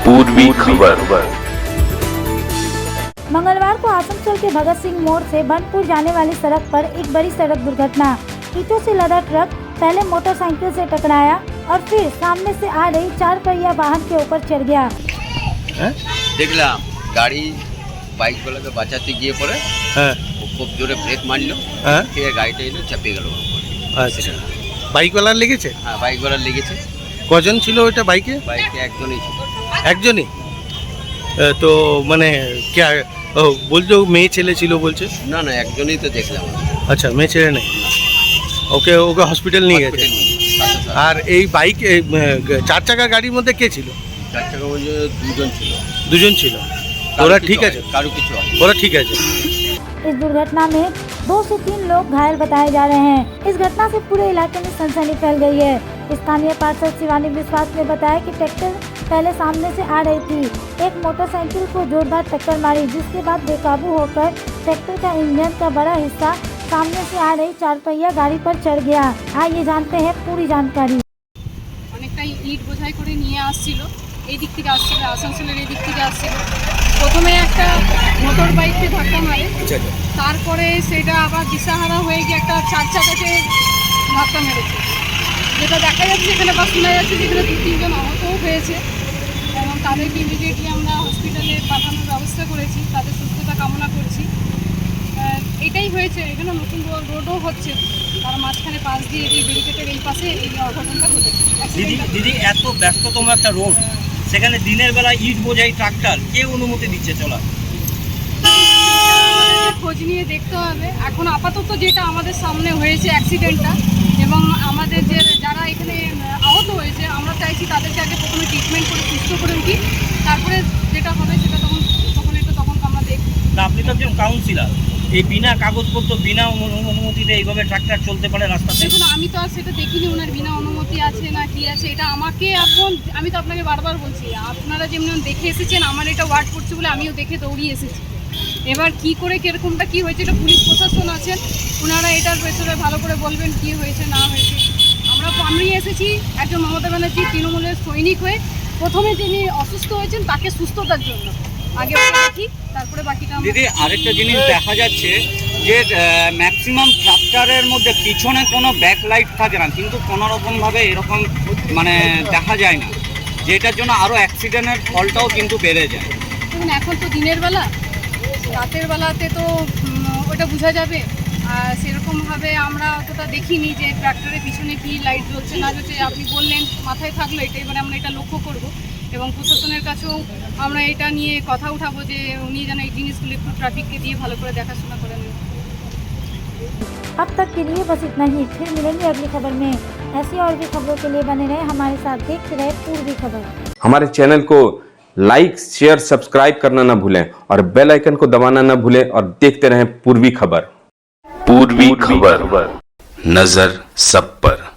पूर्वी खबर। मंगलवार को आसनसोल के भगत सिंह मोड़ से बनपुर जाने वाली सड़क पर एक बड़ी सड़क दुर्घटना। ईंटों से लदा ट्रक पहले मोटरसाइकिल से टकराया और फिर सामने से आ रही 4 पहिया वाहन के ऊपर चढ़ गया। দেখলাম গাড়ি বাইক গুলোকে বাঁচাতে গিয়ে পড়ে ও খুব জোরে ব্রেক মারলো, ঠিক গাড়িটা এলো চাপিয়ে গেল। আচ্ছা, বাইকওয়ালার লেগেছে? হ্যাঁ, বাইকওয়ালার লেগেছে। কজন ছিল ওইটা বাইকে? বাইকে একজনই ছিল। একজনই? তো মানে বলছো মেয়ে ছেলে ছিল বলছে? না না, একজনই তো দেখলাম। আচ্ছা, মেয়ে ছেলে নেই। ওকে হসপিটাল নিয়ে গেছে। আর এই বাইক 4 চাকা গাড়ির মধ্যে কে ছিল? 4 চাকার মধ্যে দুজন ছিল। দুজন ছিল। ওরা ঠিক আছে? কারো কিছু হয়? ওরা ঠিক আছে। इस दुर्घटना में 2 से 3 लोग घायल बताए जा रहे हैं। इस घटना से पूरे इलाके में सनसनी फैल गई है। स्थानीय पार्षद शिवानी विश्वास ने बताया कि ट्रैक्टर पहले सामने से आ रही थी, एक मोटरसाइकिल को जोरदार टक्कर मारी, जिसके बाद बेकाबू होकर ट्रैक्टर का इंजन का बड़ा हिस्सा सामने से आ रही 4 पहिया गाड़ी पर चढ़ गया। आइए जानते हैं पूरी जानकारी। অনেকটাই ইট বোঝাই করে নিয়ে আসছিল, এই দিক থেকে আসছিল, আসানসোলের এই দিক থেকে আসছিল। প্রথমে একটা মোটর বাইককে ধাক্কা মারে, তারপরে সেটা আবার দিশাহারা হয়ে গিয়ে একটা 4 চাকাকে ধাক্কা মেরেছে। যেটা দেখা যাচ্ছে এখানে বা শোনা যাচ্ছে যেখানে 2-3 জন আহতও হয়েছে এবং তাদেরকে ইমিডিয়েটলি আমরা হসপিটালে পাঠানোর ব্যবস্থা করেছি, তাদের সুস্থতা কামনা করছি। এটাই হয়েছে, এখানে নতুন রোডও হচ্ছে, তার মাঝখানে পাশ দিয়ে এই ব্যারিকেডের এই পাশে এই অঘটনটা ঘটেছে। দিদি এত ব্যস্ততম একটা রোড, সেখানে দিনের বেলা ইট বোঝাই ট্রাক্টর কে অনুমতি দিচ্ছে চলা? খোঁজ নিয়ে দেখতে হবে। এখন আপাতত যেটা আমাদের সামনে হয়েছে অ্যাক্সিডেন্টটা, এবং আমাদের যে যারা এখানে আহত হয়েছে আমরা চাইছি তাদেরকে আগে প্রথমে ট্রিটমেন্ট করে সুস্থ করে উঠি, তারপরে যেটা হবে সেটা তখন আমরা দেখব। না, আপনি তো একজন কাউন্সিলর, এই বিনা কাগজপত্র বিনা অনুমতিতে এইভাবে ট্রাক্টর চলতে পারে রাস্তাতে? দেখুন, আমি তো আর সেটা দেখিনি ওনার বিনা অনুমতি আছে না কি আছে, এটা আমাকে এখন আমি তো আপনাকে বারবার বলছি, আপনারা যেমন দেখে এসেছেন, আমার এটা ওয়ার্ড করছে বলে আমিও দেখে দৌড়িয়ে এসেছি। এবার কি করে কিরকমটা কি হয়েছে এটা পুলিশ প্রশাসন আছেন, ওনারা এটার ভেতরে ভালো করে বলবেন কি হয়েছে না হয়েছে। আমি এসেছি একজন মমতা ব্যানার্জি তৃণমূলের সৈনিক হয়ে, প্রথমে যিনি অসুস্থ হয়েছেন তাকে সুস্থতার জন্য আগে দেখি, তারপরে বাকিটা। দিদি আরেকটা জিনিস দেখা যাচ্ছে যে ম্যাক্সিমাম ট্রাক্টরের মধ্যে পিছনে কোনো ব্যাকলাইট থাকে না, কিন্তু কোনোরকমভাবে এরকম মানে দেখা যায় না, যেটার জন্য আরও অ্যাক্সিডেন্টের ফলটাও কিন্তু বেড়ে যায়। দেখুন, এখন তো দিনের বেলা, রাতের বেলাতে তো ওটা বোঝা যাবে, আর সেরকমভাবে আমরা অতটা দেখিনি যে ট্রাক্টরের পিছনে কি লাইট জ্বলছে না জ্বলছে। আপনি বললেন মাথায় থাকলো এটা, এবারে আমরা এটা লক্ষ্য করব এবং প্রশাসনের কাছেও আমরা এটা নিয়ে কথা উঠাবো যে উনি যেন এই জিনিসগুলো একটু ট্রাফিককে দিয়ে ভালো করে দেখাশোনা করে নেন। अब तक के लिए बस इतना ही, फिर मिलेंगे अगली खबर में। ऐसी और भी खबरों के लिए बने रहे हमारे साथ, देखते रहे पूर्वी खबर। हमारे चैनल को लाइक शेयर सब्सक्राइब करना ना भूलें और बेल आइकन को दबाना ना भूलें और देखते रहें पूर्वी खबर। पूर्वी खबर, नजर सब पर।